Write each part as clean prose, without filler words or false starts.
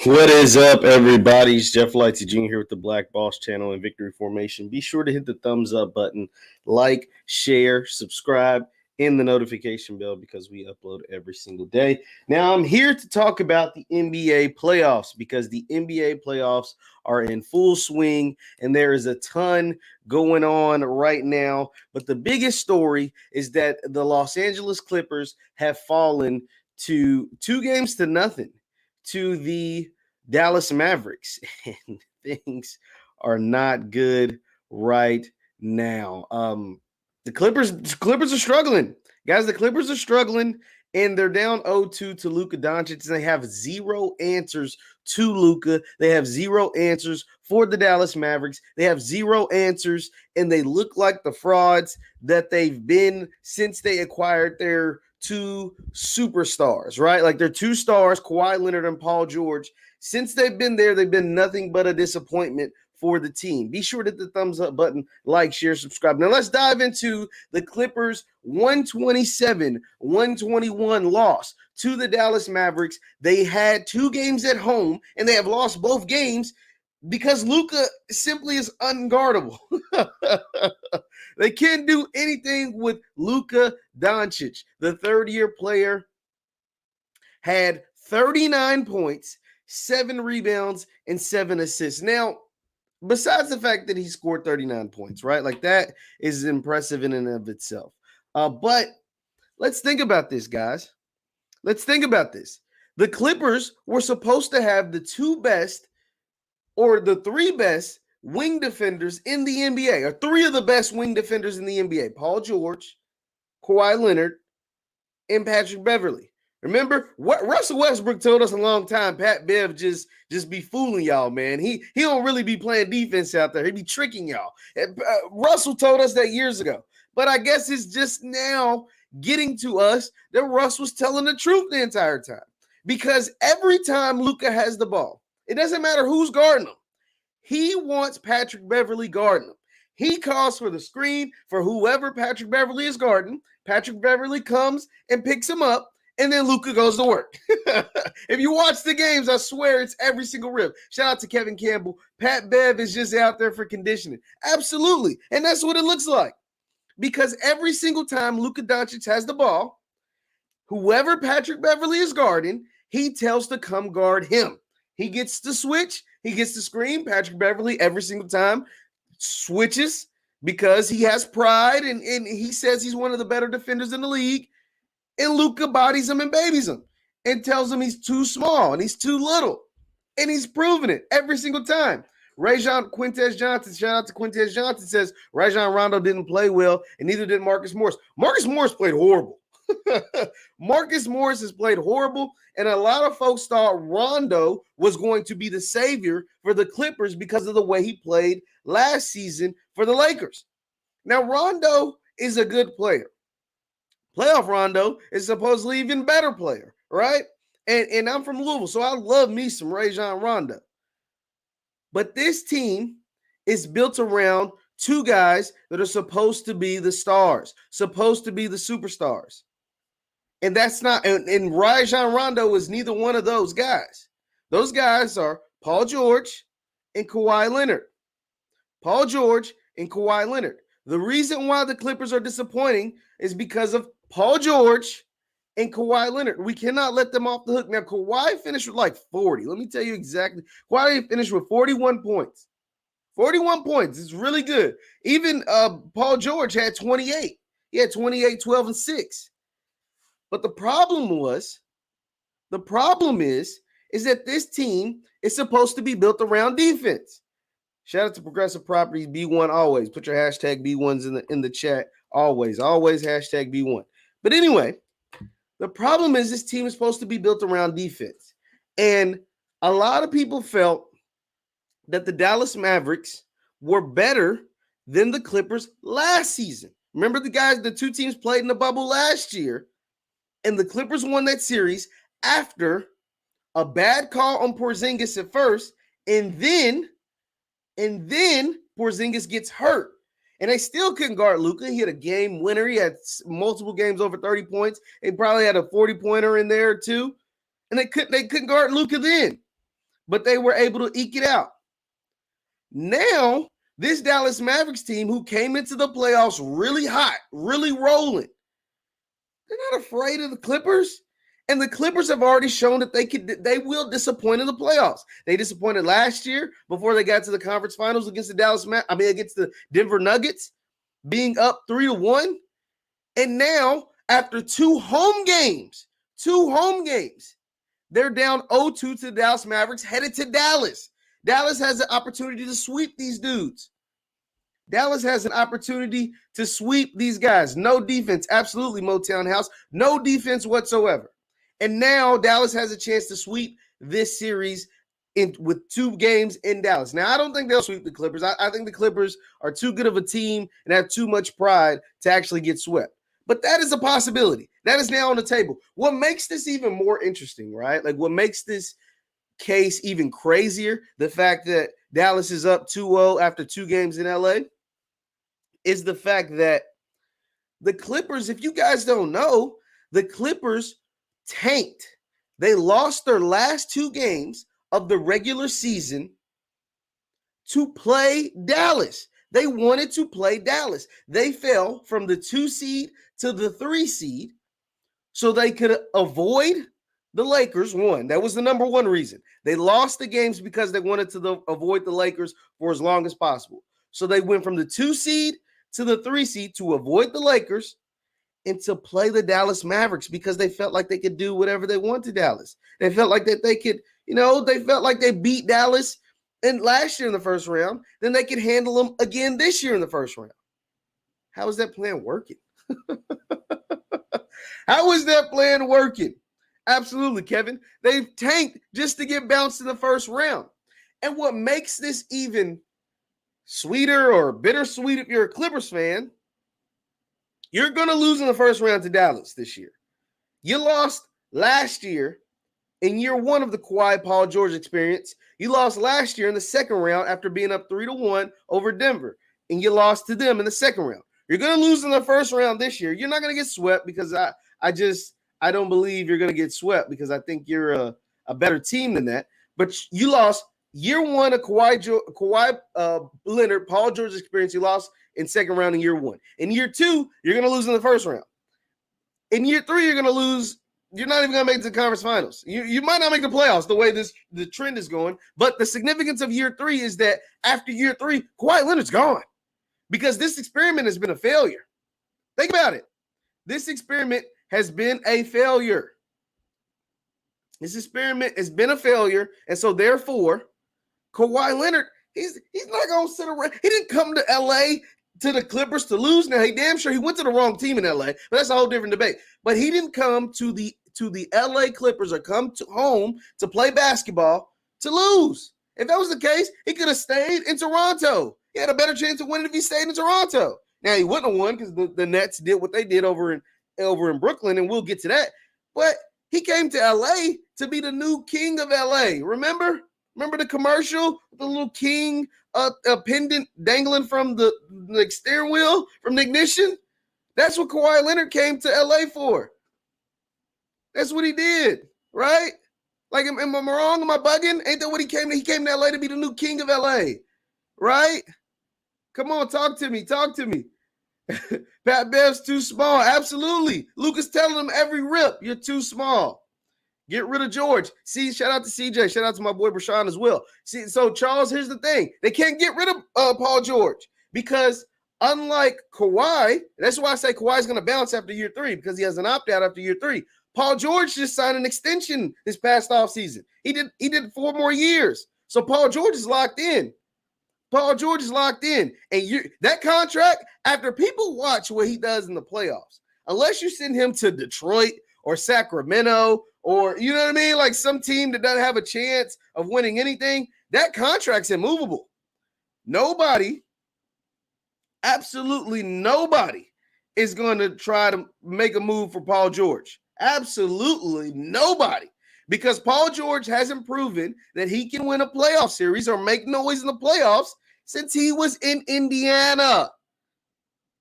What is up, everybody? It's Jeff Lighty Jr. here with the Black Boss Channel and Victory Formation. Be sure to hit the thumbs up button, like, share, subscribe, and the notification bell because we upload every single day. Now, I'm here to talk about the NBA playoffs because the NBA playoffs are in full swing and there is a ton going on right now. But the biggest story is that the Los Angeles Clippers have fallen to 2-0 to the Dallas Mavericks, and things are not good right now. The Clippers are struggling, guys. The Clippers are struggling, and they're down 0-2 to Luka Doncic. And they have zero answers to Luka. They have zero answers for the Dallas Mavericks. They have zero answers, and they look like the frauds that they've been since they acquired their two superstars, right? Like they're two stars, Kawhi Leonard and Paul George. Since they've been there, they've been nothing but a disappointment for the team. Be sure to hit the thumbs up button, like, share, subscribe. Now let's dive into the Clippers' 127-121 loss to the Dallas Mavericks. They had 2 games at home, and they have lost both games because Luka simply is unguardable. They can't do anything with Luka Doncic. The third-year player had 39 points, 7 rebounds, and 7 assists. Now, besides the fact that he scored 39 points, right? Like that is impressive in and of itself. But let's think about this, guys. Let's think about this. The Clippers were supposed to have the 2 best or the 3 best wing defenders in the NBA, or 3 of the best wing defenders in the NBA: Paul George, Kawhi Leonard, and Patrick Beverley. Remember what Russell Westbrook told us a long time? Pat Bev just be fooling y'all, man. He don't really be playing defense out there. He be tricking y'all. Russell told us that years ago. But I guess it's just now getting to us that Russ was telling the truth the entire time. Because every time Luka has the ball, it doesn't matter who's guarding him. He wants Patrick Beverley guarding him. He calls for the screen for whoever Patrick Beverley is guarding. Patrick Beverley comes and picks him up, and then Luka goes to work. If you watch the games, I swear it's every single rip. Shout out to Kevin Campbell. Pat Bev is just out there for conditioning. Absolutely. And that's what it looks like. Because every single time Luka Doncic has the ball, whoever Patrick Beverley is guarding, he tells to come guard him. He gets the switch. He gets the screen. Patrick Beverley every single time switches because he has pride and he says he's one of the better defenders in the league. And Luka bodies him and babies him and tells him he's too small and he's too little. And he's proven it every single time. Quintez Johnson, shout out to Quintez Johnson, says Rajon Rondo didn't play well and neither did Marcus Morris. Marcus Morris played horrible. Marcus Morris has played horrible, and a lot of folks thought Rondo was going to be the savior for the Clippers because of the way he played last season for the Lakers. Now, Rondo is a good player. Playoff Rondo is supposedly even better player, right? And I'm from Louisville, so I love me some Rajon Rondo. But this team is built around 2 guys that are supposed to be the stars, supposed to be the superstars. And that's not, and Rajon Rondo is neither one of those guys. Those guys are Paul George and Kawhi Leonard. Paul George and Kawhi Leonard. The reason why the Clippers are disappointing is because of Paul George and Kawhi Leonard. We cannot let them off the hook. Now, Kawhi finished with like 40. Let me tell you exactly. Kawhi finished with 41 points. 41 points. It's really good. Even Paul George had 28. He had 28, 12, and 6. But the problem is that this team is supposed to be built around defense. Shout out to Progressive Properties B1 always. Put your hashtag B1s in the chat. Always hashtag B1. But anyway, the problem is this team is supposed to be built around defense. And a lot of people felt that the Dallas Mavericks were better than the Clippers last season. Remember the 2 teams played in the bubble last year. And the Clippers won that series after a bad call on Porzingis at first, and then Porzingis gets hurt. And they still couldn't guard Luka. He had a game winner. He had multiple games over 30 points. He probably had a 40-pointer in there too. And they couldn't guard Luka then. but they were able to eke it out. Now, this Dallas Mavericks team who came into the playoffs really hot, really rolling, they're not afraid of the Clippers. And the Clippers have already shown that they will disappoint in the playoffs. They disappointed last year before they got to the conference finals against against the Denver Nuggets, being up 3-1. And now, after two home games, they're down 0-2 to the Dallas Mavericks, headed to Dallas. Dallas has an opportunity to sweep these dudes. Dallas has an opportunity to sweep these guys. No defense, absolutely, Motown House. No defense whatsoever. And now Dallas has a chance to sweep this series with 2 games in Dallas. Now, I don't think they'll sweep the Clippers. I think the Clippers are too good of a team and have too much pride to actually get swept. But that is a possibility. That is now on the table. What makes this even more interesting, right? Like what makes this case even crazier, the fact that Dallas is up 2-0 after 2 games in LA, is the fact that the Clippers, if you guys don't know, the Clippers tanked. They lost their last 2 games of the regular season to play Dallas. They wanted to play Dallas. They fell from the 2 seed to the 3 seed so they could avoid the Lakers. That was the number one reason. They lost the games because they wanted to avoid the Lakers for as long as possible. So they went from the 2 seed to the 3 seed to avoid the Lakers and to play the Dallas Mavericks because they felt like they could do whatever they want to Dallas. They felt like that they could, they felt like they beat Dallas last year in the first round. Then they could handle them again this year in the first round. How is that plan working? How is that plan working? Absolutely, Kevin. They've tanked just to get bounced in the first round. And what makes this even sweeter or bittersweet if you're a Clippers fan, you're going to lose in the first round to Dallas this year. You lost last year in year 1 of the Kawhi Paul George experience. You lost last year in the second round after being up 3-1 over Denver, and you lost to them in the second round. You're going to lose in the first round this year. You're not going to get swept because I don't believe you're going to get swept because I think you're a better team than that. But you lost year 1 of Kawhi Leonard, Paul George experience. You lost in second round in year 1. In year 2, you're going to lose in the first round. In year 3, you're going to lose. You're not even going to make it to the conference finals. You might not make the playoffs the way the trend is going. But the significance of year 3 is that after year 3, Kawhi Leonard's gone because this experiment has been a failure. Think about it. This experiment has been a failure. This experiment has been a failure. And so therefore, Kawhi Leonard, he's not going to sit around. He didn't come to LA to the Clippers to lose. Now, he damn sure he went to the wrong team in LA, but that's a whole different debate. But he didn't come to the LA Clippers or come to home to play basketball to lose. If that was the case, he could have stayed in Toronto. He had a better chance of winning if he stayed in Toronto. Now, he wouldn't have won because the Nets did what they did over in Brooklyn, and we'll get to that. But he came to LA to be the new king of LA. Remember the commercial? The little king pendant dangling from the steering wheel from the ignition? That's what Kawhi Leonard came to LA for. That's what he did, right? Like, am I wrong? Am I bugging? Ain't that what he came to? He came to LA to be the new king of LA, right? Come on, talk to me. Pat Bev's too small. Absolutely. Luka's telling him every rip, you're too small. Get rid of George. See, shout out to CJ. Shout out to my boy Brashawn as well. See, so Charles, here's the thing. They can't get rid of Paul George because unlike Kawhi, that's why I say Kawhi's going to bounce after year 3 because he has an opt-out after year 3. Paul George just signed an extension this past offseason. He did 4 more years. So Paul George is locked in. And that contract, after people watch what he does in the playoffs, unless you send him to Detroit or Sacramento or, you know what I mean, like some team that doesn't have a chance of winning anything, that contract's immovable. Nobody, absolutely nobody is going to try to make a move for Paul George. Absolutely nobody. Because Paul George hasn't proven that he can win a playoff series or make noise in the playoffs since he was in Indiana.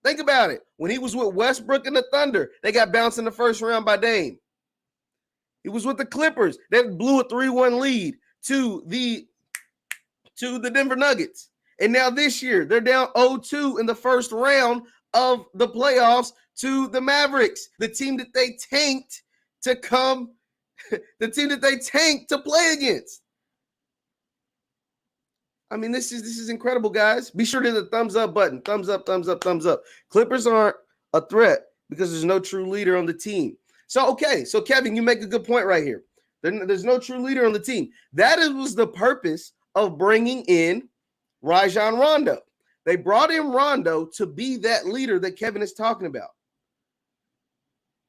Think about it. When he was with Westbrook and the Thunder, they got bounced in the first round by Dame. He was with the Clippers. They blew a 3-1 lead to the Denver Nuggets. And now this year, they're down 0-2 in the first round of the playoffs to the Mavericks, the team that they tanked to come, the team that they tanked to play against. I mean, this is incredible, guys. Be sure to hit the thumbs up button. Thumbs up, thumbs up, thumbs up. Clippers aren't a threat because there's no true leader on the team. So Kevin, you make a good point right here. There's no true leader on the team. That was the purpose of bringing in Rajon Rondo. They brought in Rondo to be that leader that Kevin is talking about.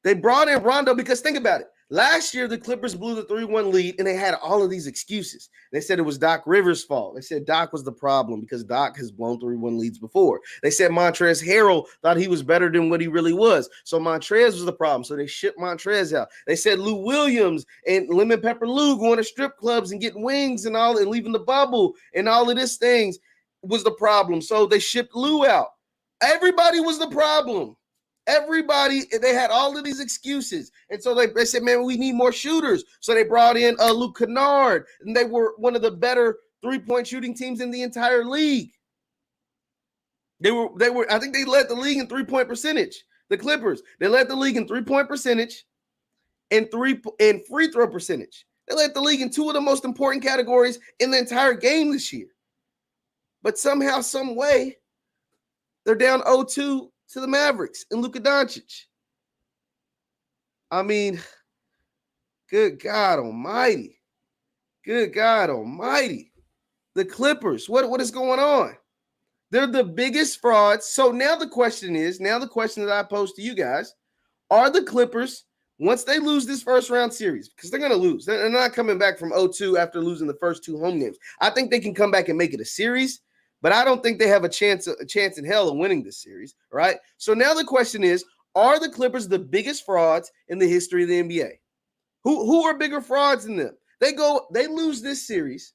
They brought in Rondo because think about it. Last year, the Clippers blew the 3-1 lead, and they had all of these excuses. They said it was Doc Rivers' fault. They said Doc was the problem because Doc has blown 3-1 leads before. They said Montrezl Harrell thought he was better than what he really was, so Montrez was the problem, so they shipped Montrez out. They said Lou Williams and Lemon Pepper Lou going to strip clubs and getting wings and all, and leaving the bubble and all of these things was the problem, so they shipped Lou out. Everybody was the problem. Everybody, they had all of these excuses. And so they said, man, we need more shooters. So they brought in Luka Doncic, and they were one of the better three-point shooting teams in the entire league. They were, I think they led the league in three-point percentage. The Clippers, they led the league in three-point percentage and free throw percentage. They led the league in two of the most important categories in the entire game this year. But somehow, some way, they're down 0-2 to the Mavericks and Luka Doncic. I mean, good God almighty. Good God almighty. The Clippers, what is going on? They're the biggest frauds. So now the question that I pose to you guys, are the Clippers, once they lose this first round series, because they're going to lose. They're not coming back from 0-2 after losing the first two home games. I think they can come back and make it a series. But I don't think they have a chance in hell of winning this series, right? So now the question is, are the Clippers the biggest frauds in the history of the NBA? Who are bigger frauds than them? They lose this series.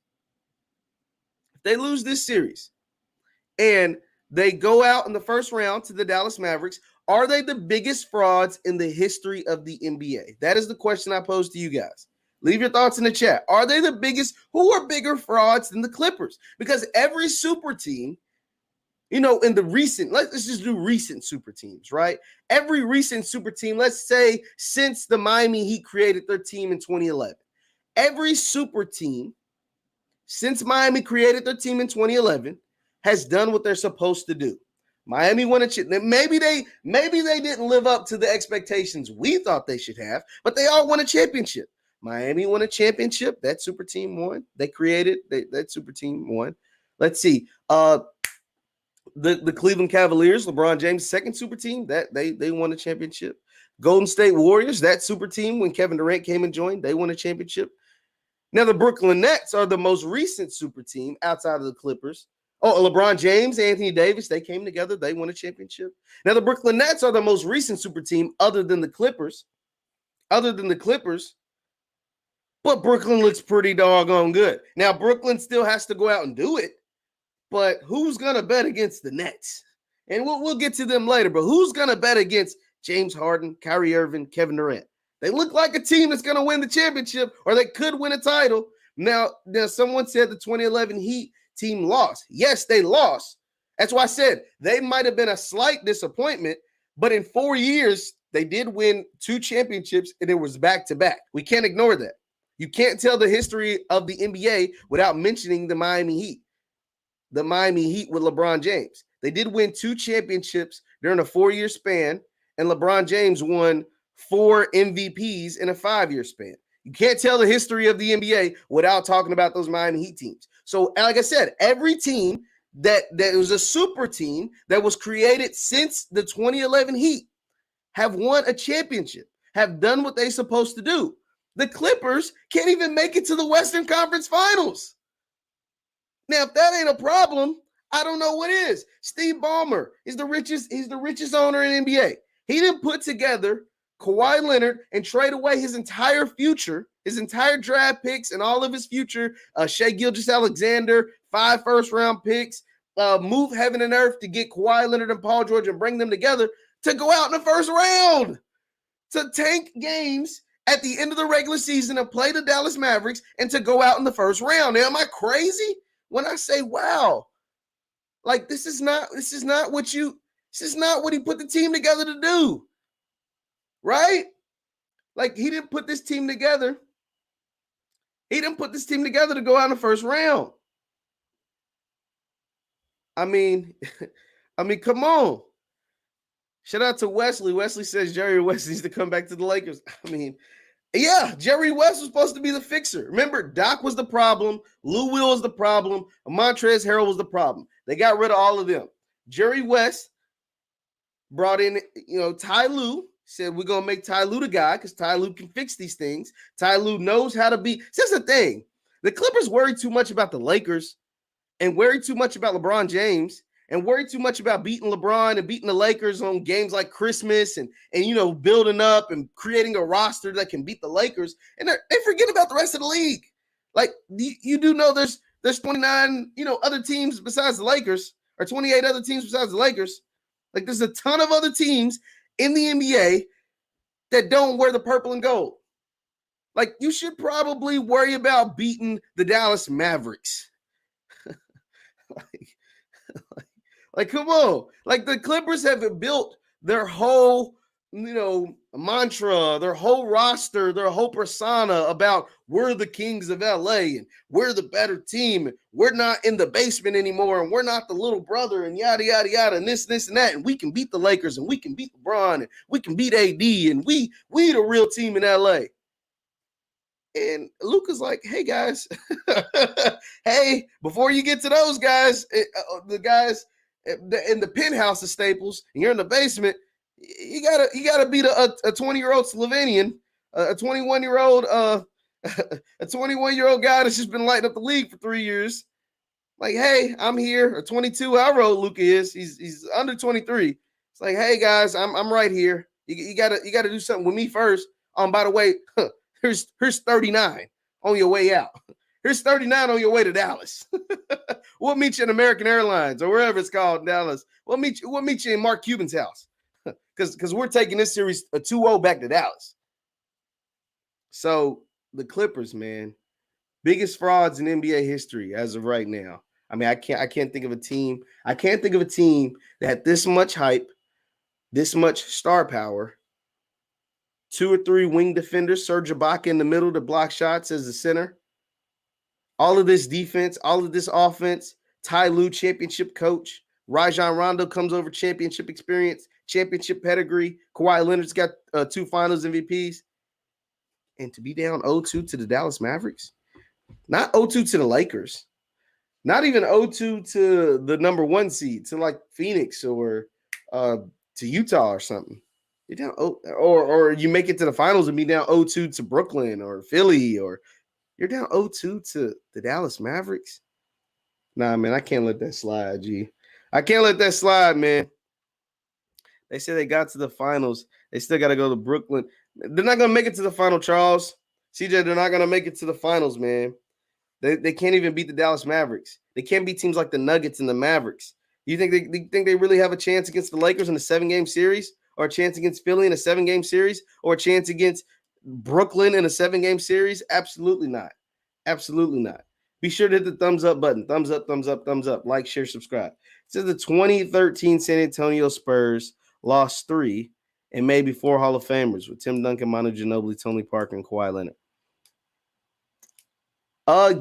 If they lose this series and they go out in the first round to the Dallas Mavericks, are they the biggest frauds in the history of the NBA? That is the question I pose to you guys. Leave your thoughts in the chat. Are they the biggest? Who are bigger frauds than the Clippers? Because every super team, in the recent, let's just do recent super teams, right? Every recent super team, let's say since the Miami Heat created their team in 2011, every super team since Miami created their team in 2011 has done what they're supposed to do. Miami won a chip. Maybe they didn't live up to the expectations we thought they should have, but they all won a championship. Miami won a championship. That super team won. They created that super team won. Let's see. The Cleveland Cavaliers, LeBron James' second super team, that they won a championship. Golden State Warriors, that super team when Kevin Durant came and joined, they won a championship. Now the Brooklyn Nets are the most recent super team outside of the Clippers. Oh, LeBron James, Anthony Davis, they came together. They won a championship. Now the Brooklyn Nets are the most recent super team other than the Clippers. But Brooklyn looks pretty doggone good. Now, Brooklyn still has to go out and do it, but who's going to bet against the Nets? And we'll get to them later, but who's going to bet against James Harden, Kyrie Irving, Kevin Durant? They look like a team that's going to win the championship, or they could win a title. Now someone said the 2011 Heat team lost. Yes, they lost. That's why I said they might have been a slight disappointment, but in 4 years, they did win 2 championships, and it was back-to-back. We can't ignore that. You can't tell the history of the NBA without mentioning the Miami Heat. The Miami Heat with LeBron James. They did win 2 championships during a 4-year span, and LeBron James won 4 MVPs in a 5-year span. You can't tell the history of the NBA without talking about those Miami Heat teams. So, like I said, every team that was a super team that was created since the 2011 Heat have won a championship, have done what they're supposed to do. The Clippers can't even make it to the Western Conference Finals. Now, if that ain't a problem, I don't know what is. Steve Ballmer is the richest. He's the richest owner in NBA. He didn't put together Kawhi Leonard and trade away his entire future, his entire draft picks and all of his future, Shai Gilgeous-Alexander, 5 first-round picks, move heaven and earth to get Kawhi Leonard and Paul George and bring them together to go out in the first round, to tank games at the end of the regular season to play the Dallas Mavericks and to go out in the first round. Now, am I crazy when I say, wow, like this is not what he put the team together to do, right? Like he didn't put this team together. He didn't put this team together to go out in the first round. I mean, come on. Shout out to Wesley. Wesley says Jerry West needs to come back to the Lakers. I mean, yeah, Jerry West was supposed to be the fixer. Remember, Doc was the problem. Lou Will was the problem. Montrezl Harrell was the problem. They got rid of all of them. Jerry West brought in, Ty Lue. Said, we're going to make Ty Lue the guy because Ty Lue can fix these things. Ty Lue knows how to be. That's the thing. The Clippers worry too much about the Lakers and worry too much about LeBron James and worry too much about beating LeBron and beating the Lakers on games like Christmas and building up and creating a roster that can beat the Lakers. And they forget about the rest of the league. Like, you do know there's 29, other teams besides the Lakers, or 28 other teams besides the Lakers. Like, there's a ton of other teams in the NBA that don't wear the purple and gold. Like, you should probably worry about beating the Dallas Mavericks. like, come on. Like, the Clippers have built their whole, mantra, their whole roster, their whole persona about we're the kings of LA and we're the better team. And we're not in the basement anymore. And we're not the little brother and yada, yada, yada, and this and that. And we can beat the Lakers and we can beat LeBron and we can beat AD and we the real team in LA. And Luka's like, hey, guys, hey, before you get to those guys, the guys in the penthouse of Staples, and you're in the basement, you gotta beat a 20-year-old Slovenian, a 21-year-old guy that's just been lighting up the league for 3 years. Like, hey, I'm here. A 22, however old Luka is. He's under 23. It's like, hey guys, I'm right here. You gotta do something with me first. By the way, here's 39 on your way out. Here's 39 on your way to Dallas. We'll meet you in American Airlines or wherever it's called in Dallas. We'll meet you in Mark Cuban's house. Because we're taking this series a 2-0 back to Dallas. So the Clippers, man, biggest frauds in NBA history as of right now. I mean, I can't think of a team. I can't think of a team that had this much hype, this much star power, 2 or 3 wing defenders, Serge Ibaka in the middle to block shots as the center. All of this defense, all of this offense, Ty Lue, championship coach. Rajon Rondo comes over, championship experience, championship pedigree. Kawhi Leonard's got 2 finals MVPs. And to be down 0-2 to the Dallas Mavericks, not 0-2 to the Lakers, not even 0-2 to the number 1 seed, to like Phoenix or to Utah or something. You're down, or you make it to the finals and be down 0-2 to Brooklyn or Philly, or you're down 0-2 to the Dallas Mavericks. Nah, man, I can't let that slide, G. I can't let that slide, man. They say they got to the finals. They still got to go to Brooklyn. They're not going to make it to the final, Charles. CJ, they're not going to make it to the finals, man. They can't even beat the Dallas Mavericks. They can't beat teams like the Nuggets and the Mavericks. You think they really have a chance against the Lakers in a 7-game series, or a chance against Philly in a 7-game series, or a chance against Brooklyn in a 7-game series? Absolutely not. Absolutely not. Be sure to hit the thumbs up button. Thumbs up, thumbs up, thumbs up. Like, share, subscribe. It says the 2013 San Antonio Spurs lost 3 and maybe 4 Hall of Famers with Tim Duncan, Manu Ginobili, Tony Parker, and Kawhi Leonard.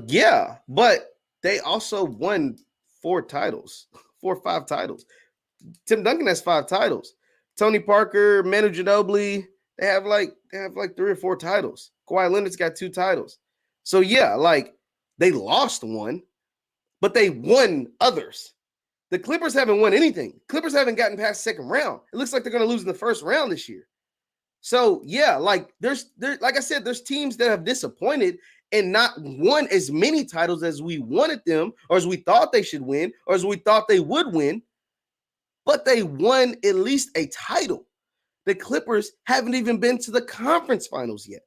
Yeah, but they also won 4 or 5 titles. Tim Duncan has 5 titles. Tony Parker, Manu Ginobili, they have like 3 or 4 titles. Kawhi Leonard's got 2 titles. So yeah, like they lost 1, but they won others. The Clippers haven't won anything. Clippers haven't gotten past the 2nd round. It looks like they're going to lose in the 1st round this year. So yeah, like there's like I said, there's teams that have disappointed and not won as many titles as we wanted them, or as we thought they should win, or as we thought they would win, but they won at least a title. The Clippers haven't even been to the conference finals yet,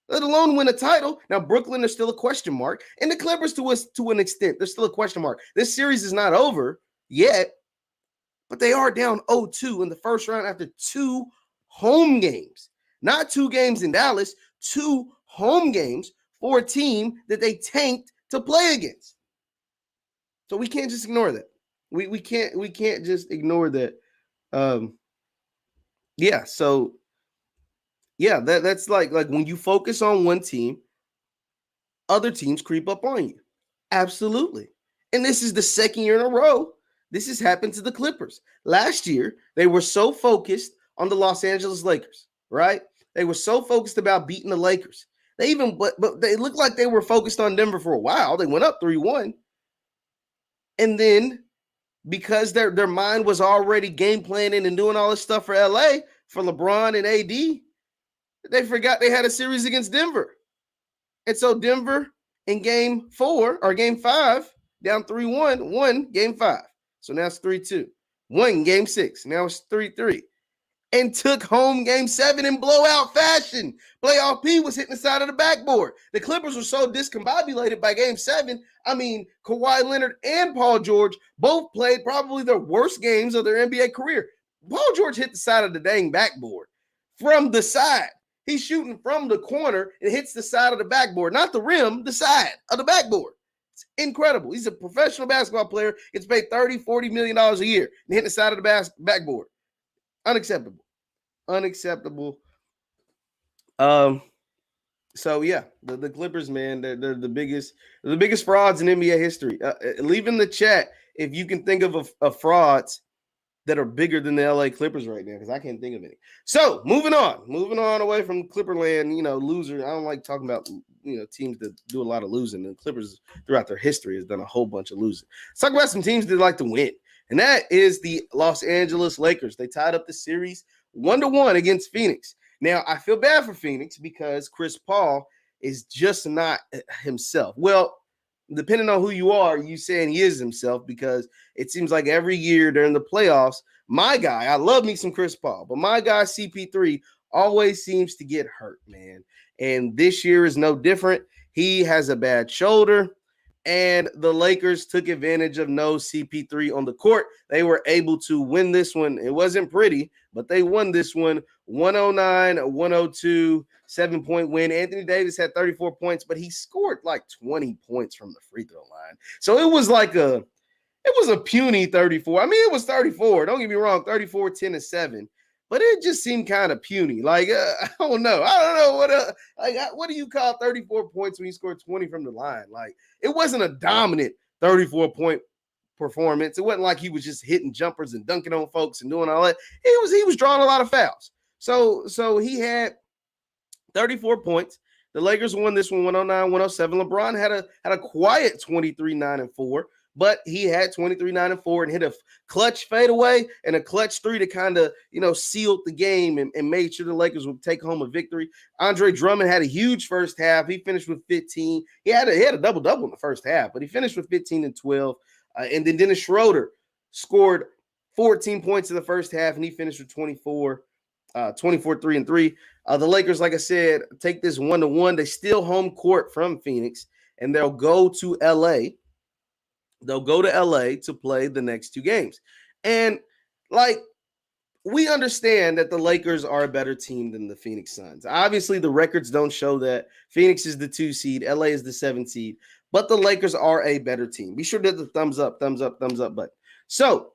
let alone win a title. Now, Brooklyn is still a question mark, and the Clippers to an extent, they're still a question mark. This series is not over yet, but they are down 0-2 in the 1st round after 2 home games. Not 2 games in Dallas, 2 home games for a team that they tanked to play against. So we can't just ignore that. We can't just ignore that. Yeah, so yeah, that's like when you focus on one team, other teams creep up on you. Absolutely. And this is the second year in a row this has happened to the Clippers. Last year, they were so focused on the Los Angeles Lakers, right? They were so focused about beating the Lakers. But they looked like they were focused on Denver for a while. They went up 3-1. And then because their mind was already game planning and doing all this stuff for LA, for LeBron and AD, they forgot they had a series against Denver. And so Denver in game 4 or game 5, down 3-1, won game 5. So now it's 3-2. Won game 6. Now it's 3-3. And took home game 7 in blowout fashion. Playoff P was hitting the side of the backboard. The Clippers were so discombobulated by game 7. I mean, Kawhi Leonard and Paul George both played probably their worst games of their NBA career. Paul George hit the side of the dang backboard from the side. He's shooting from the corner and hits the side of the backboard, not the rim, the side of the backboard. It's incredible. He's a professional basketball player. Gets paid $30-40 million a year and hit the side of the backboard. Unacceptable. So yeah, the Clippers, man, they're the biggest frauds in NBA history. Leave in the chat if you can think of frauds that are bigger than the LA Clippers right now, because I can't think of any. So moving on away from Clipperland, loser. I don't like talking about teams that do a lot of losing. The Clippers throughout their history has done a whole bunch of losing. Let's talk about some teams that like to win, and that is the Los Angeles Lakers. They tied up the series 1-1 against Phoenix. Now I feel bad for Phoenix because Chris Paul is just not himself. Well, depending on who you are, you saying he is himself, because it seems like every year during the playoffs, my guy, I love me some Chris Paul, but my guy CP3 always seems to get hurt, man. And this year is no different. He has a bad shoulder, and the Lakers took advantage of no CP3 on the court. They were able to win this one. It wasn't pretty, but they won this one 109-102. 7-point win. Anthony Davis had 34 points, but he scored like 20 points from the free throw line. So it was a puny 34. I mean, it was 34. Don't get me wrong, 34, 10, and 7. But it just seemed kind of puny. Like, I don't know. What do you call 34 points when you score 20 from the line? Like, it wasn't a dominant 34-point performance. It wasn't like he was just hitting jumpers and dunking on folks and doing all that. He was drawing a lot of fouls. So he had 34 points. The Lakers won this one 109-107. LeBron had a quiet 23-9-4, but he had 23-9-4 and hit a clutch fadeaway and a clutch 3 to kind of, sealed the game and made sure the Lakers would take home a victory. Andre Drummond had a huge first half. He finished with 15. He had a double-double in the first half, but he finished with 15 and 12. And then Dennis Schroeder scored 14 points in the first half, and he finished with 24, 3 and 3. The Lakers, like I said, take this 1-1. They steal home court from Phoenix, and they'll go to LA. They'll go to LA to play the next 2 games. And we understand that the Lakers are a better team than the Phoenix Suns. Obviously, the records don't show that. Phoenix is the 2 seed. LA is the 7 seed. But the Lakers are a better team. Be sure to hit the thumbs up button. So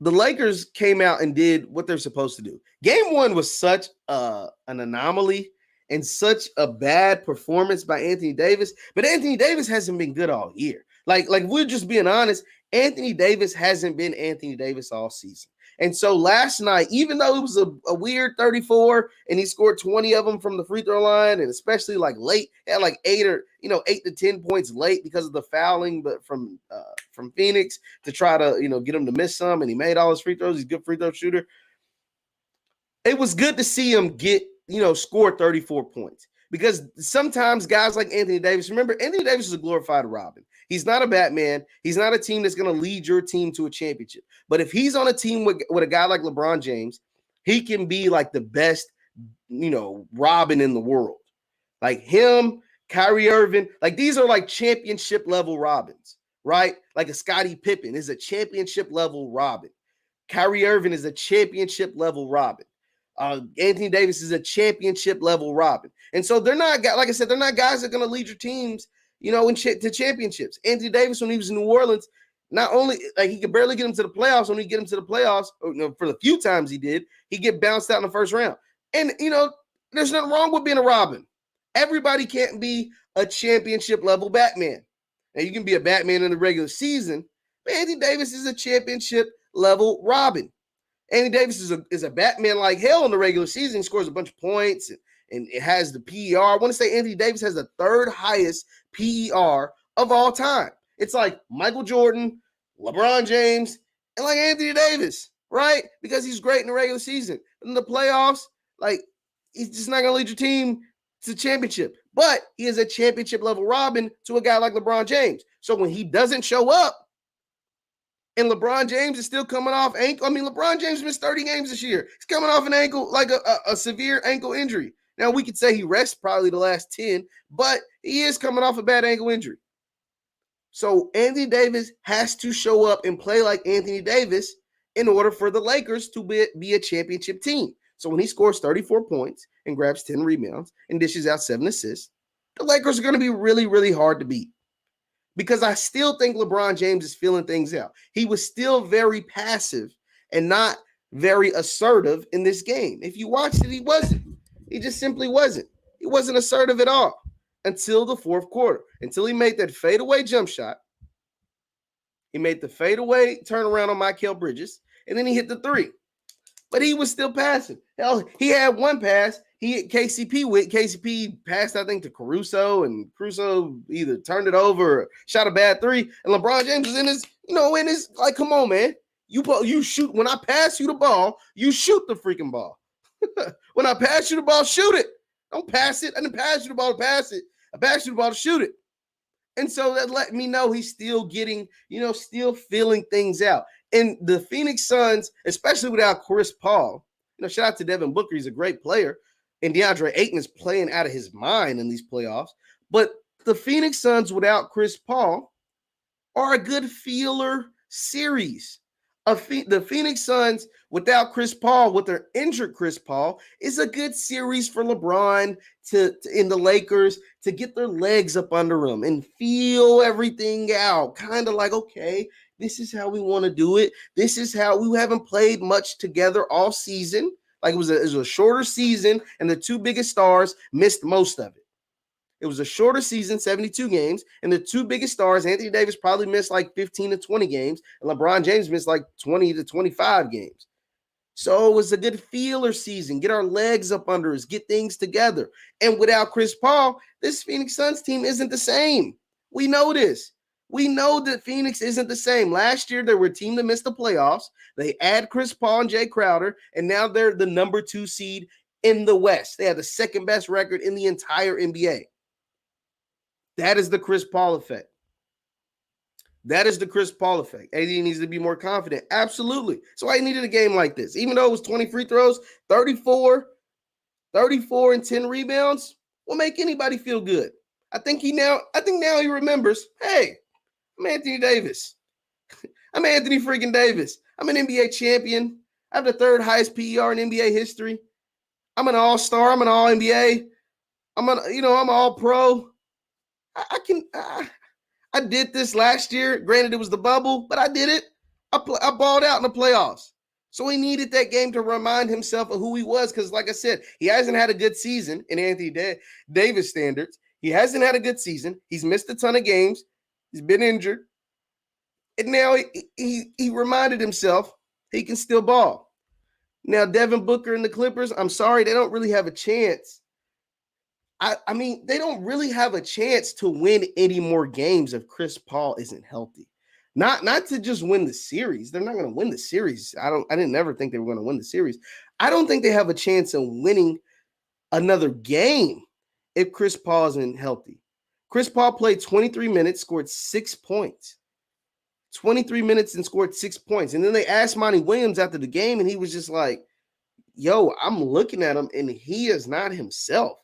the Lakers came out and did what they're supposed to do. Game 1 was such an anomaly and such a bad performance by Anthony Davis. But Anthony Davis hasn't been good all year. Like we're just being honest, Anthony Davis hasn't been Anthony Davis all season. And so last night, even though it was a weird 34 and he scored 20 of them from the free throw line, and especially late, had 8 to 10 points late because of the fouling, but from Phoenix to try to, get him to miss some, and he made all his free throws. He's a good free throw shooter. It was good to see him score 34 points, because sometimes guys like Anthony Davis, remember, Anthony Davis is a glorified Robin. He's not a Batman. He's not a team that's going to lead your team to a championship. But if he's on a team with a guy like LeBron James, he can be like the best, Robin in the world. Like him, Kyrie Irving, these are like championship level Robins, right? Like a Scottie Pippen is a championship level Robin. Kyrie Irving is a championship level Robin. Anthony Davis is a championship level Robin. And so they're not, like I said, they're not guys that are going to lead your teams, to championships. Anthony Davis, when he was in New Orleans, not only like he could barely get him to the playoffs. When he get him to the playoffs, for the few times he did, he get bounced out in the first round. And there's nothing wrong with being a Robin. Everybody can't be a championship level Batman. Now you can be a Batman in the regular season, but Anthony Davis is a championship level Robin. Anthony Davis is a Batman like hell in the regular season. He scores a bunch of points and it has the PER. I want to say Anthony Davis has the third highest PER of all time. It's like Michael Jordan, LeBron James, and like Anthony Davis, right? Because he's great in the regular season. In the playoffs, like he's just not going to lead your team to championship. But he is a championship level Robin to a guy like LeBron James. So when he doesn't show up, and LeBron James is still coming off ankle. I mean, LeBron James missed 30 games this year. He's coming off an ankle, like a severe ankle injury. Now, we could say he rests probably the last 10, but he is coming off a bad ankle injury. So Anthony Davis has to show up and play like Anthony Davis in order for the Lakers to be a championship team. So when he scores 34 points and grabs 10 rebounds and dishes out 7 assists, the Lakers are going to be really, really hard to beat. Because I still think LeBron James is feeling things out. He was still very passive and not very assertive in this game. If you watched it, he wasn't. He just simply wasn't. He wasn't assertive at all until the fourth quarter, until he made that fadeaway jump shot. He made the fadeaway turnaround on Michael Bridges, and then he hit the three. But he was still passing. Hell, he had one pass. He hit KCP with. KCP passed, I think, to Caruso, and Caruso either turned it over or shot a bad three. And LeBron James was in his, like, come on, man. You shoot. When I pass you the ball, you shoot the freaking ball. When I pass you the ball, shoot it. Don't pass it. I didn't pass you the ball to pass it. I passed you the ball to shoot it. And so that let me know he's still getting, still feeling things out. And the Phoenix Suns, especially without Chris Paul, shout out to Devin Booker. He's a great player. And DeAndre Ayton is playing out of his mind in these playoffs. But the Phoenix Suns without Chris Paul are a good feeler series. The Phoenix Suns without Chris Paul, with their injured Chris Paul, is a good series for LeBron in the Lakers to get their legs up under them and feel everything out. Kind of like, okay, this is how we want to do it. This is how we haven't played much together all season. Like it was a shorter season, and the two biggest stars missed most of it. It was a shorter season, 72 games, and the two biggest stars, Anthony Davis probably missed like 15 to 20 games, and LeBron James missed like 20 to 25 games. So it was a good feeler season. Get our legs up under us, get things together. And without Chris Paul, this Phoenix Suns team isn't the same. We know this. We know that Phoenix isn't the same. Last year, they were a team that missed the playoffs. They add Chris Paul and Jay Crowder, and now they're the number 2 seed in the West. They have the second best record in the entire NBA. That is the Chris Paul effect. That is the Chris Paul effect. AD needs to be more confident. Absolutely. So I needed a game like this. Even though it was 20 free throws, 34 and 10 rebounds will make anybody feel good. I think now he remembers, hey, I'm Anthony Davis. I'm Anthony freaking Davis. I'm an NBA champion. I have the third highest PER in NBA history. I'm an all-star. I'm an all-NBA. I'm an all-pro. I did this last year. Granted, it was the bubble, but I did it. I balled out in the playoffs. So he needed that game to remind himself of who he was because, like I said, he hasn't had a good season in Anthony Davis standards. He hasn't had a good season. He's missed a ton of games. He's been injured. And now he reminded himself he can still ball. Now, Devin Booker and the Clippers, I'm sorry, they don't really have a chance. I mean, they don't really have a chance to win any more games if Chris Paul isn't healthy. Not to just win the series. They're not going to win the series. I didn't ever think they were going to win the series. I don't think they have a chance of winning another game if Chris Paul isn't healthy. Chris Paul played 23 minutes, scored 6 points. 23 minutes and scored 6 points. And then they asked Monty Williams after the game, and he was just like, yo, I'm looking at him, and he is not himself.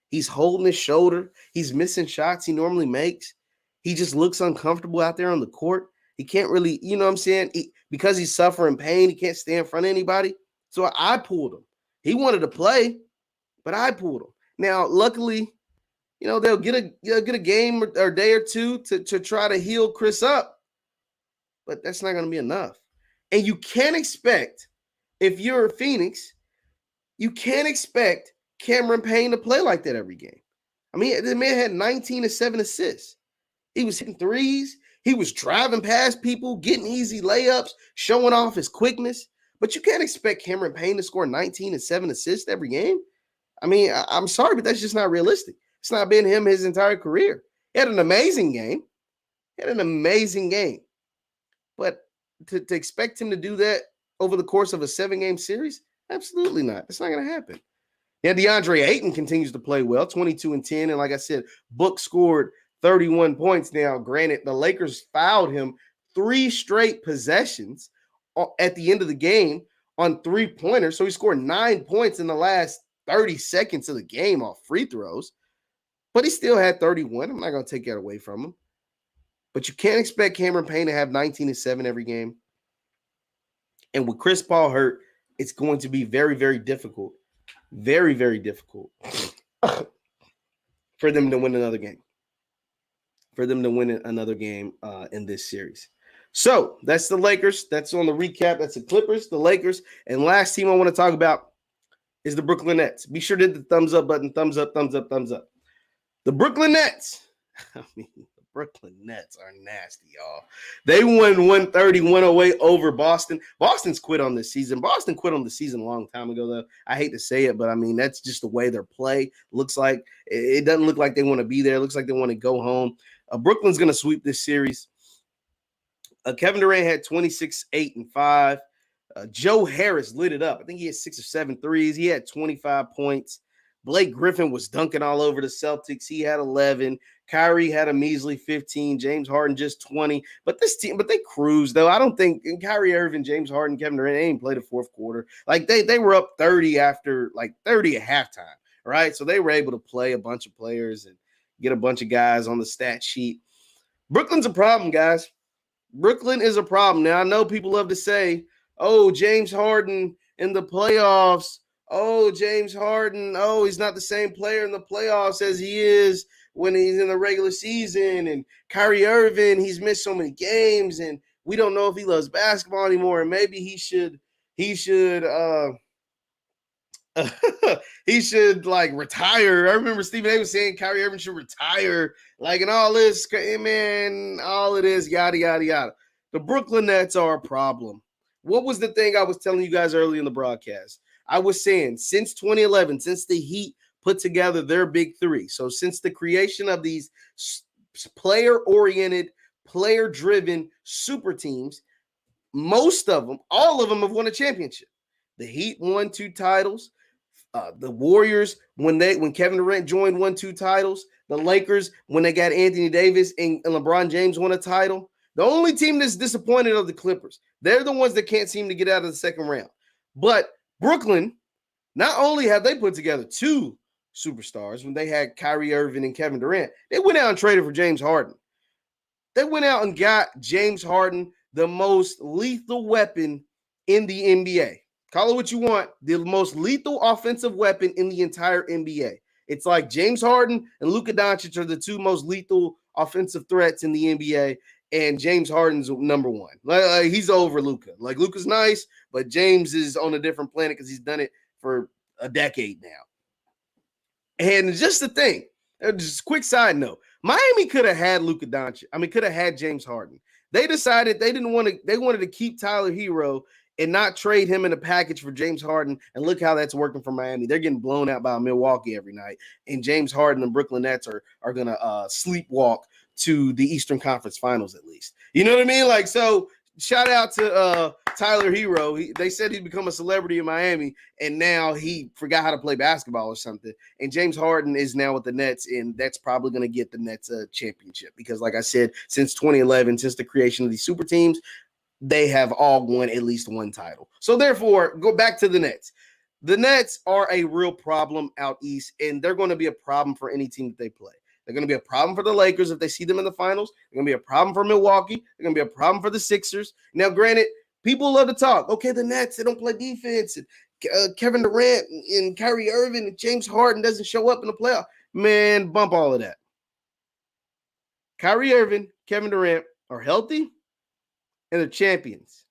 He's holding his shoulder. He's missing shots he normally makes. He just looks uncomfortable out there on the court. He can't really, you know what I'm saying? Because he's suffering pain, he can't stay in front of anybody. So I pulled him. He wanted to play, but I pulled him. Now, luckily, they'll get a game or day or two to try to heal Chris up, but that's not going to be enough. And you can't expect, if you're Phoenix, you can't expect Cameron Payne to play like that every game. I mean, the man had 19 and 7 assists. He was hitting threes. He was driving past people, getting easy layups, showing off his quickness. But you can't expect Cameron Payne to score 19 and 7 assists every game. I mean, I'm sorry, but that's just not realistic. It's not been him his entire career. He had an amazing game. But to expect him to do that over the course of a 7-game series, absolutely not. It's not going to happen. Yeah, DeAndre Ayton continues to play well, 22 and 10. And like I said, Book scored 31 points. Now, granted, the Lakers fouled him 3 straight possessions at the end of the game on 3-pointers. So he scored 9 points in the last 30 seconds of the game off free throws. But he still had 31. I'm not going to take that away from him. But you can't expect Cameron Payne to have 19 and 7 every game. And with Chris Paul hurt, it's going to be very, very difficult. Very, very difficult for them to win another game. In this series. So that's the Lakers. That's on the recap. That's the Clippers, the Lakers. And last team I want to talk about is the Brooklyn Nets. Be sure to hit the thumbs up button. Thumbs up, thumbs up, thumbs up. The Brooklyn Nets. The Brooklyn Nets are nasty, y'all. They won 130-108 over Boston. Boston's quit on this season. Boston quit on the season a long time ago, though. I hate to say it, but I mean, that's just the way their play looks like. It doesn't look like they want to be there. It looks like they want to go home. Brooklyn's going to sweep this series. Kevin Durant had 26, 8, and 5. Joe Harris lit it up. I think he had 6 or 7 threes. He had 25 points. Blake Griffin was dunking all over the Celtics. He had 11. Kyrie had a measly 15. James Harden just 20. But they cruised, though. I don't think Kyrie Irving, James Harden, Kevin Durant, they ain't played a fourth quarter. Like, they were up 30 after, 30 at halftime, right? So they were able to play a bunch of players and get a bunch of guys on the stat sheet. Brooklyn's a problem, guys. Brooklyn is a problem. Now, I know people love to say, oh, James Harden in the playoffs. Oh, James Harden. Oh, he's not the same player in the playoffs as he is when he's in the regular season. And Kyrie Irving, he's missed so many games, and we don't know if he loves basketball anymore. And maybe he should retire. I remember Stephen A was saying Kyrie Irving should retire, and all this, man, all it is, yada, yada, yada. The Brooklyn Nets are a problem. What was the thing I was telling you guys early in the broadcast? I was saying since 2011, since the Heat put together their big three, so since the creation of these player-oriented, player-driven super teams, most of them, all of them have won a championship. The Heat won 2 titles. The Warriors, when Kevin Durant joined, won 2 titles. The Lakers, when they got Anthony Davis and LeBron James, won a title. The only team that's disappointed are the Clippers. They're the ones that can't seem to get out of the second round. But Brooklyn, not only have they put together 2 superstars when they had Kyrie Irving and Kevin Durant, they went out and traded for James Harden. They went out and got James Harden, the most lethal weapon in the NBA. Call it what you want, the most lethal offensive weapon in the entire NBA. It's like James Harden and Luka Doncic are the 2 most lethal offensive threats in the NBA, and James Harden's number 1. He's over Luka. Luka's nice, but James is on a different planet because he's done it for a decade now. And just the thing, just a quick side note, Miami could have had Luka Doncic. Could have had James Harden. They decided they wanted to keep Tyler Hero and not trade him in a package for James Harden. And look how that's working for Miami. They're getting blown out by Milwaukee every night. And James Harden and Brooklyn Nets are going to sleepwalk to the Eastern Conference Finals at least. You know what I mean? So shout out to Tyler Hero. They said he'd become a celebrity in Miami, and now he forgot how to play basketball or something. And James Harden is now with the Nets, and that's probably going to get the Nets a championship because, like I said, since 2011, since the creation of these super teams, they have all won at least 1 title. So therefore, go back to the Nets. The Nets are a real problem out east, and they're going to be a problem for any team that they play. They're going to be a problem for the Lakers if they see them in the finals. They're going to be a problem for Milwaukee. They're going to be a problem for the Sixers. Now, granted, people love to talk. Okay, the Nets, they don't play defense. Kevin Durant and Kyrie Irving and James Harden doesn't show up in the playoff. Man, bump all of that. Kyrie Irving, Kevin Durant are healthy and they're champions.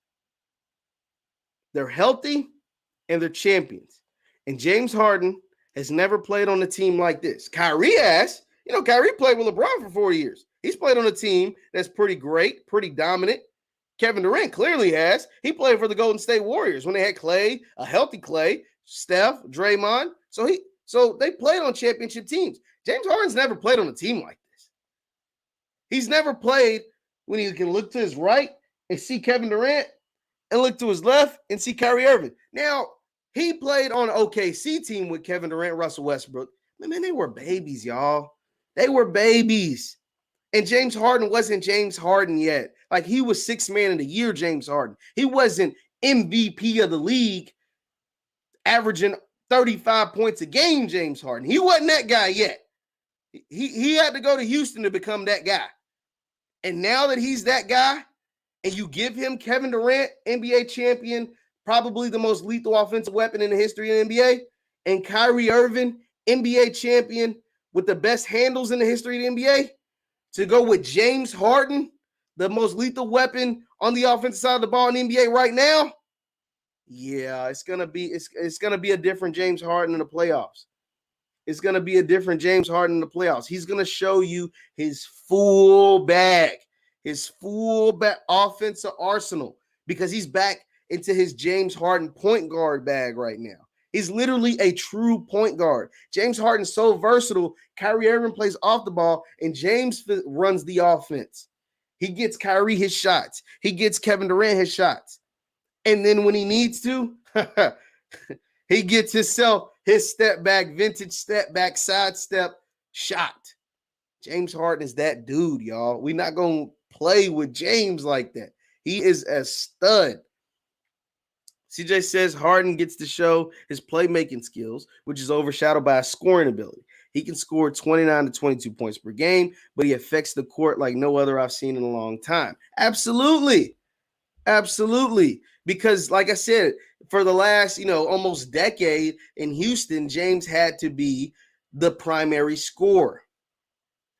They're healthy and they're champions. And James Harden has never played on a team like this. Kyrie has. You know, Kyrie played with LeBron for 4 years. He's played on a team that's pretty great, pretty dominant. Kevin Durant clearly has. He played for the Golden State Warriors when they had Clay, a healthy Clay, Steph, Draymond. So they played on championship teams. James Harden's never played on a team like this. He's never played when he can look to his right and see Kevin Durant and look to his left and see Kyrie Irving. Now, he played on an OKC team with Kevin Durant, Russell Westbrook. Man, they were babies, y'all. They were babies. And James Harden wasn't James Harden yet. Like, he was sixth man of the year, James Harden. He wasn't MVP of the league, averaging 35 points a game, James Harden. He wasn't that guy yet. He had to go to Houston to become that guy. And now that he's that guy, and you give him Kevin Durant, NBA champion, probably the most lethal offensive weapon in the history of the NBA, and Kyrie Irving, NBA champion with the best handles in the history of the NBA, to go with James Harden, the most lethal weapon on the offensive side of the ball in the NBA right now, yeah, it's gonna be a different James Harden in the playoffs. It's gonna be a different James Harden in the playoffs. He's gonna show you his full bag, offensive arsenal, because he's back into his James Harden point guard bag right now. He's literally a true point guard. James Harden's so versatile. Kyrie Irving plays off the ball, and James runs the offense. He gets Kyrie his shots. He gets Kevin Durant his shots. And then when he needs to, he gets himself his step back, vintage step back, sidestep shot. James Harden is that dude, y'all. We're not going to play with James like that. He is a stud. CJ says Harden gets to show his playmaking skills, which is overshadowed by his scoring ability. He can score 29 to 22 points per game, but he affects the court like no other I've seen in a long time. Absolutely. Absolutely. Because like I said, for the last, almost decade in Houston, James had to be the primary scorer.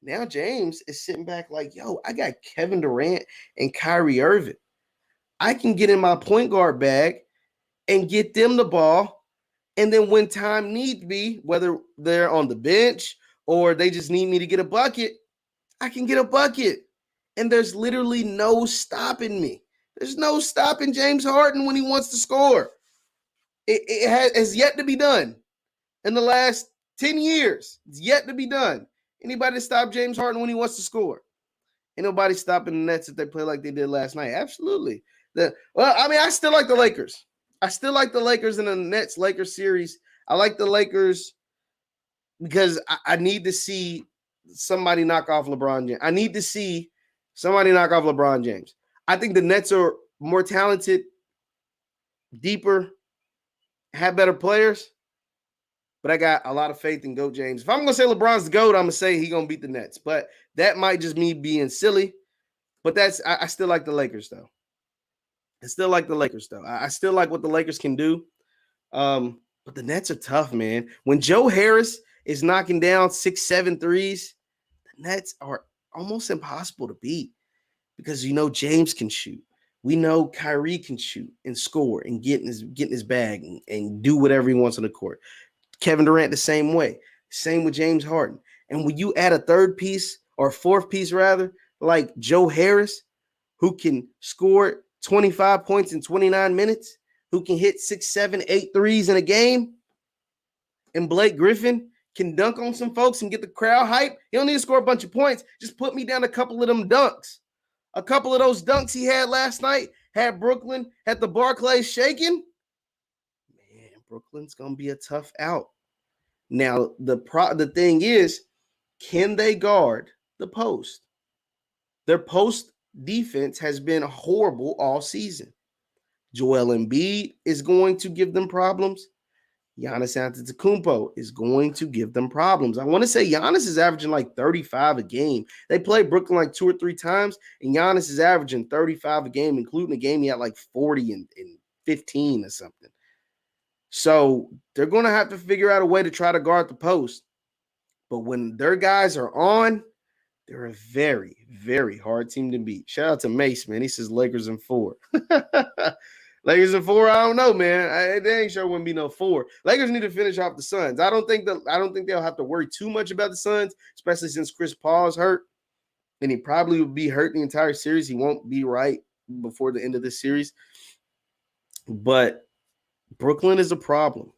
Now James is sitting back like, yo, I got Kevin Durant and Kyrie Irving. I can get in my point guard bag and get them the ball. And then when time need be, whether they're on the bench or they just need me to get a bucket, I can get a bucket. And there's literally no stopping me. There's no stopping James Harden when he wants to score. It has yet to be done in the last 10 years. It's yet to be done. Anybody stop James Harden when he wants to score? Ain't nobody stopping the Nets if they play like they did last night. Absolutely. I still like the Lakers. I still like the Lakers in the Nets-Lakers series. I like the Lakers because I need to see somebody knock off LeBron James. I need to see somebody knock off LeBron James. I think the Nets are more talented, deeper, have better players, but I got a lot of faith in GOAT James. If I'm going to say LeBron's the GOAT, I'm going to say he's going to beat the Nets, but that might just me being silly, but I still like the Lakers, though. I still like what the Lakers can do. But the Nets are tough, man. When Joe Harris is knocking down 6-7 threes, the Nets are almost impossible to beat because James can shoot. We know Kyrie can shoot and score and get in his bag and do whatever he wants on the court. Kevin Durant the same way. Same with James Harden. And when you add a third piece or a fourth piece rather, like Joe Harris, who can score 25 points in 29 minutes, who can hit 6, 7, 8 threes in a game, and Blake Griffin can dunk on some folks and get the crowd hype. He don't need to score a bunch of points. Just put me down a couple of them dunks. A couple of those dunks he had last night had Brooklyn at the Barclays shaking. Man, Brooklyn's going to be a tough out. Now, the thing is, can they guard the post? Their post defense has been horrible all season. Joel Embiid is going to give them problems. Giannis Antetokounmpo is going to give them problems. I want to say Giannis is averaging like 35 a game. They played Brooklyn like 2 or 3 times, and Giannis is averaging 35 a game, including a game he had like 40 and 15 or something. So they're going to have to figure out a way to try to guard the post. But when their guys are on, they're a very, very hard team to beat. Shout out to Mace, man. He says Lakers in 4. Lakers in 4, I don't know, man. They ain't sure wouldn't be no 4. Lakers need to finish off the Suns. I don't think they'll have to worry too much about the Suns, especially since Chris Paul's hurt. And he probably will be hurt the entire series. He won't be right before the end of this series. But Brooklyn is a problem.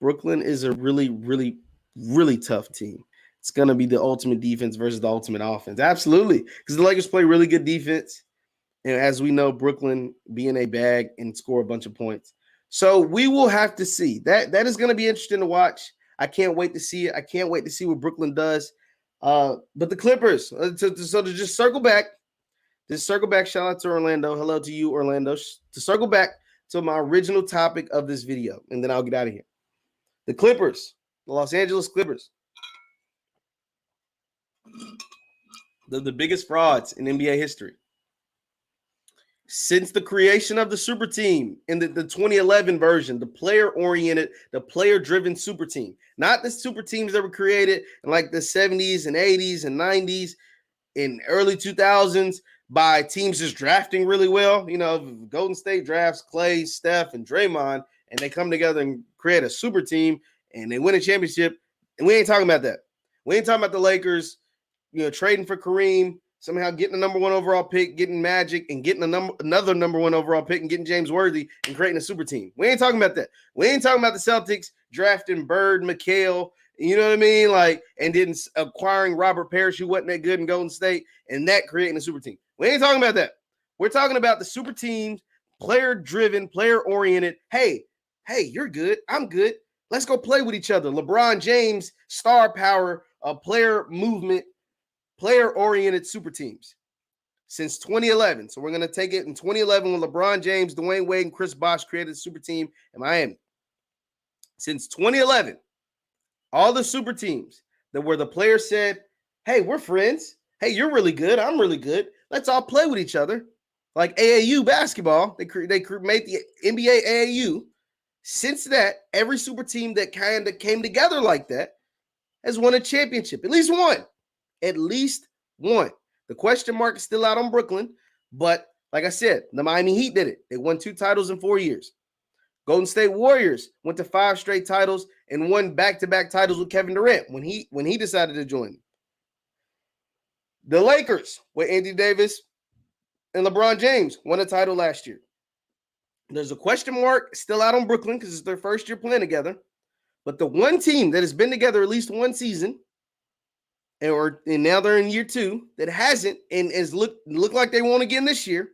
Brooklyn is a really, really, really tough team. It's going to be the ultimate defense versus the ultimate offense. Absolutely. Because the Lakers play really good defense. And as we know, Brooklyn be in a bag and score a bunch of points. So we will have to see. That is going to be interesting to watch. I can't wait to see it. I can't wait to see what Brooklyn does. But the Clippers, so to just circle back, shout out to Orlando. Hello to you, Orlando. To circle back to my original topic of this video, and then I'll get out of here. The Clippers, the Los Angeles Clippers, the biggest frauds in NBA history. Since the creation of the super team in the 2011 version, the player-oriented, the player-driven super team, not the super teams that were created in like the 70s and 80s and 90s in early 2000s by teams just drafting really well. You know, Golden State drafts Clay, Steph, and Draymond, and they come together and create a super team, and they win a championship. And we ain't talking about that. We ain't talking about the Lakers, trading for Kareem, somehow getting the number 1 overall pick, getting Magic, and getting another number 1 overall pick, and getting James Worthy, and creating a super team. We ain't talking about that. We ain't talking about the Celtics drafting Bird, McHale, you know what I mean? And then acquiring Robert Parrish, who wasn't that good in Golden State, and that creating a super team. We ain't talking about that. We're talking about the super teams, player-driven, player-oriented. Hey, you're good. I'm good. Let's go play with each other. LeBron James, star power, player movement, player-oriented super teams since 2011. So we're going to take it in 2011 when LeBron James, Dwayne Wade, and Chris Bosh created a super team in Miami. Since 2011, all the super teams that where the players said, hey, we're friends. Hey, you're really good. I'm really good. Let's all play with each other. Like AAU basketball, they made the NBA AAU. Since that, every super team that kind of came together like that has won a championship. At least one. At least one. The question mark is still out on Brooklyn, but like I said, the Miami Heat did it. They won 2 titles in 4 years. Golden State Warriors went to 5 straight titles and won back-to-back titles with Kevin Durant when he decided to join them. The Lakers with Anthony Davis and LeBron James won a title last year. There's a question mark still out on Brooklyn because it's their first year playing together. But the one team that has been together at least one season, and now they're in year 2, that hasn't and is look like they won't again this year,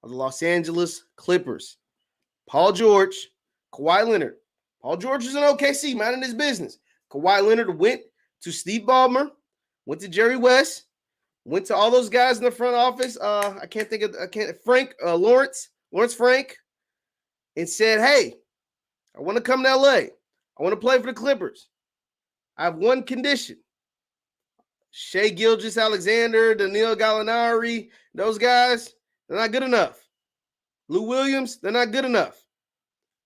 are the Los Angeles Clippers. Paul George, Kawhi Leonard. Paul George is in OKC, minding his business. Kawhi Leonard went to Steve Ballmer, went to Jerry West, went to all those guys in the front office. Lawrence Frank, and said, hey, I want to come to LA. I want to play for the Clippers. I have one condition. Shai Gilgeous-Alexander, Danilo Gallinari, those guys, they're not good enough. Lou Williams, they're not good enough.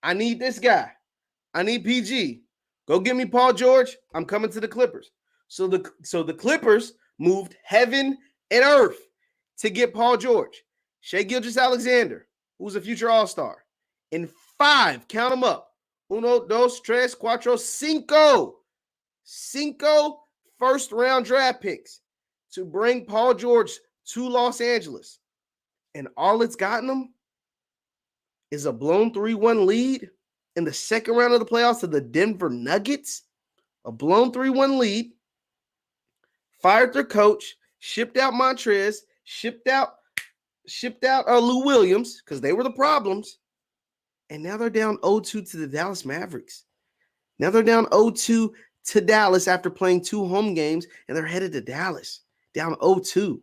I need this guy. I need PG. Go get me Paul George. I'm coming to the Clippers. So the Clippers moved heaven and earth to get Paul George, Shai Gilgeous-Alexander, who's a future All-Star, and 5, count them up, 1, 2, 3, 4, 5 first-round draft picks to bring Paul George to Los Angeles. And all it's gotten them is a blown 3-1 lead in the second round of the playoffs to the Denver Nuggets. A blown 3-1 lead. Fired their coach, shipped out Montrez, shipped out Lou Williams because they were the problems. And now they're down 0-2 to the Dallas Mavericks. Now they're down 0-2 to Dallas after playing 2 home games, and they're headed to Dallas, down 0-2.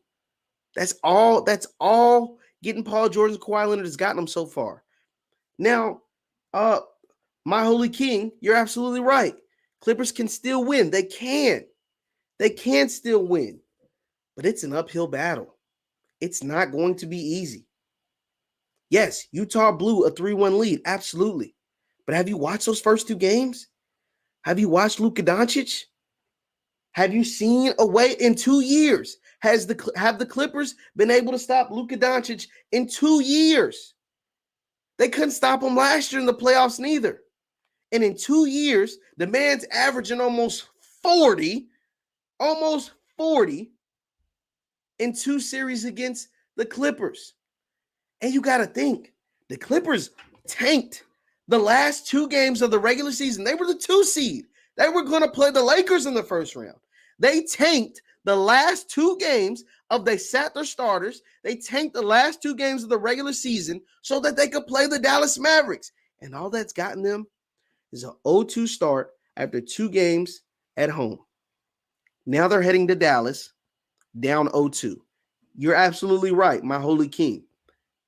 That's all getting Paul George and Kawhi Leonard has gotten them so far. Now, my holy king, you're absolutely right. Clippers can still win. They can. They can still win. But it's an uphill battle. It's not going to be easy. Yes, Utah blew a 3-1 lead. Absolutely. But have you watched those first 2 games? Have you watched Luka Doncic? Have you seen a way in 2 years? Have the Clippers been able to stop Luka Doncic in 2 years? They couldn't stop him last year in the playoffs neither. And in 2 years, the man's averaging almost 40 in 2 series against the Clippers. And you got to think, the Clippers tanked the last 2 games of the regular season. They were the 2 seed. They were going to play the Lakers in the first round. They tanked the last 2 games they sat their starters. They tanked the last 2 games of the regular season so that they could play the Dallas Mavericks. And all that's gotten them is an 0-2 start after 2 games at home. Now they're heading to Dallas down 0-2. You're absolutely right, my holy king.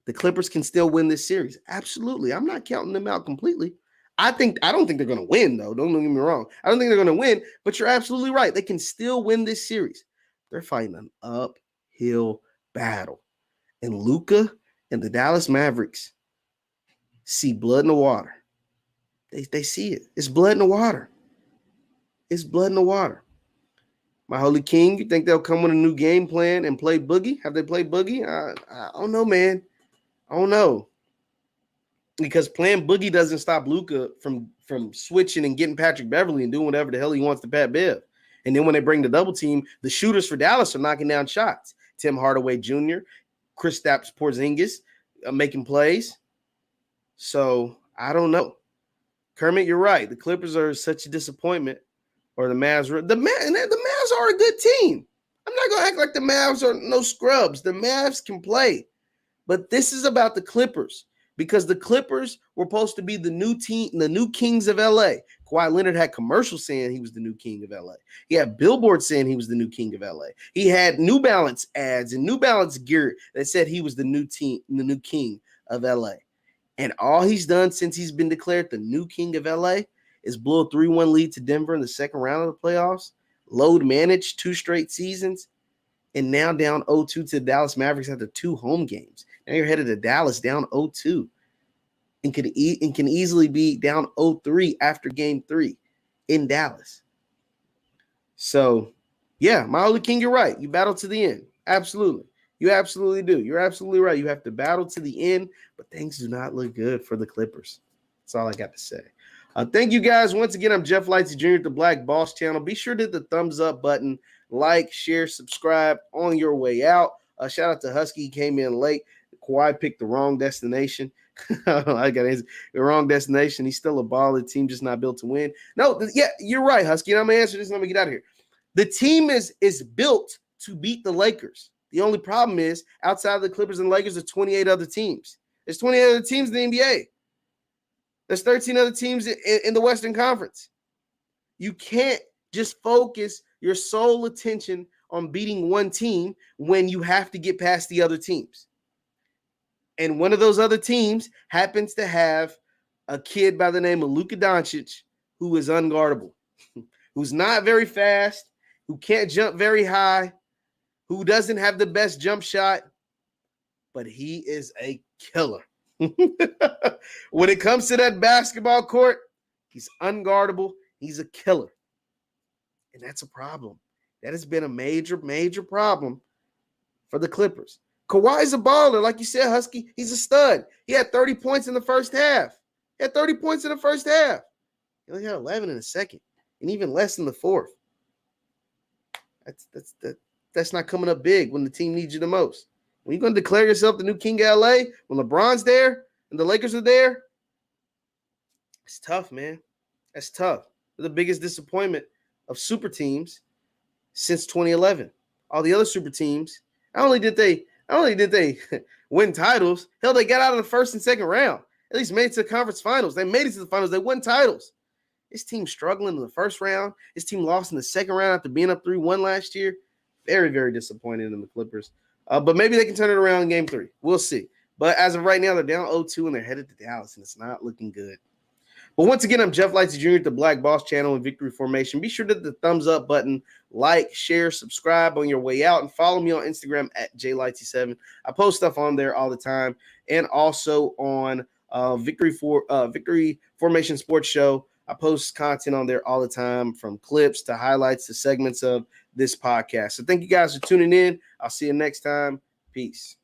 The Clippers can still win this series. Absolutely. I'm not counting them out completely. I don't think they're going to win, though. Don't get me wrong. I don't think they're going to win, but you're absolutely right. They can still win this series. They're fighting an uphill battle. And Luka and the Dallas Mavericks see blood in the water. They see it. It's blood in the water. It's blood in the water. My holy king, you think they'll come with a new game plan and play Boogie? Have they played Boogie? I don't know, man. I don't know. Because playing Boogie doesn't stop Luka from switching and getting Patrick Beverly and doing whatever the hell he wants to Pat Bev. And then when they bring the double team, the shooters for Dallas are knocking down shots. Tim Hardaway Jr., Kristaps Porzingis making plays. So I don't know. Kermit, you're right. The Clippers are such a disappointment. Or the Mavs. The Mavs are a good team. I'm not going to act like the Mavs are no scrubs. The Mavs can play. But this is about the Clippers. Because the Clippers were supposed to be the new team, the new kings of LA. Kawhi Leonard had commercials saying he was the new king of LA. He had billboards saying he was the new king of LA. He had New Balance ads and New Balance gear that said he was the new king of LA. And all he's done since he's been declared the new king of LA is blow a 3-1 lead to Denver in the second round of the playoffs, load managed 2 straight seasons, and now down 0-2 to the Dallas Mavericks after 2 home games. Now you're headed to Dallas down 0-2 and can easily be down 0-3 after game 3 in Dallas. So, yeah, my holy king, you're right. You battle to the end. Absolutely. You absolutely do. You're absolutely right. You have to battle to the end, but things do not look good for the Clippers. That's all I got to say. Thank you guys. Once again, I'm Jeff Lightsey Jr. at the Black Boss Channel. Be sure to hit the thumbs up button, like, share, subscribe on your way out. Shout out to Husky. He came in late. Kawhi picked the wrong destination. I got the wrong destination. He's still a baller. The team just not built to win. No, yeah, you're right, Husky. And I'm going to answer this and let me get out of here. The team is built to beat the Lakers. The only problem is outside of the Clippers and Lakers, there's 28 other teams. There's 28 other teams in the NBA. There's 13 other teams in the Western Conference. You can't just focus your sole attention on beating one team when you have to get past the other teams. And one of those other teams happens to have a kid by the name of Luka Doncic who is unguardable, who's not very fast, who can't jump very high, who doesn't have the best jump shot, but he is a killer. When it comes to that basketball court, he's unguardable. He's a killer. And that's a problem. That has been a major, major problem for the Clippers. Kawhi's a baller. Like you said, Husky, he's a stud. He had 30 points in the first half. He only had 11 in the second, and even less in the fourth. That's not coming up big when the team needs you the most. When you're going to declare yourself the new king of LA, when LeBron's there and the Lakers are there, it's tough, man. That's tough. They're the biggest disappointment of super teams since 2011. All the other super teams, not only did they win titles, hell, they got out of the first and second round. At least made it to the conference finals. They made it to the finals. They won titles. This team struggling in the first round. This team lost in the second round after being up 3-1 last year. Very, very disappointed in the Clippers. But maybe they can turn it around in game 3. We'll see. But as of right now, they're down 0-2 and they're headed to Dallas, and it's not looking good. But once again, I'm Jeff Lightsey Jr. at the Black Boss Channel and Victory Formation. Be sure to hit the thumbs up button, like, share, subscribe on your way out, and follow me on Instagram at JLightsey7. I post stuff on there all the time, and also on Victory Formation Sports Show. I post content on there all the time, from clips to highlights to segments of this podcast. So thank you guys for tuning in. I'll see you next time. Peace.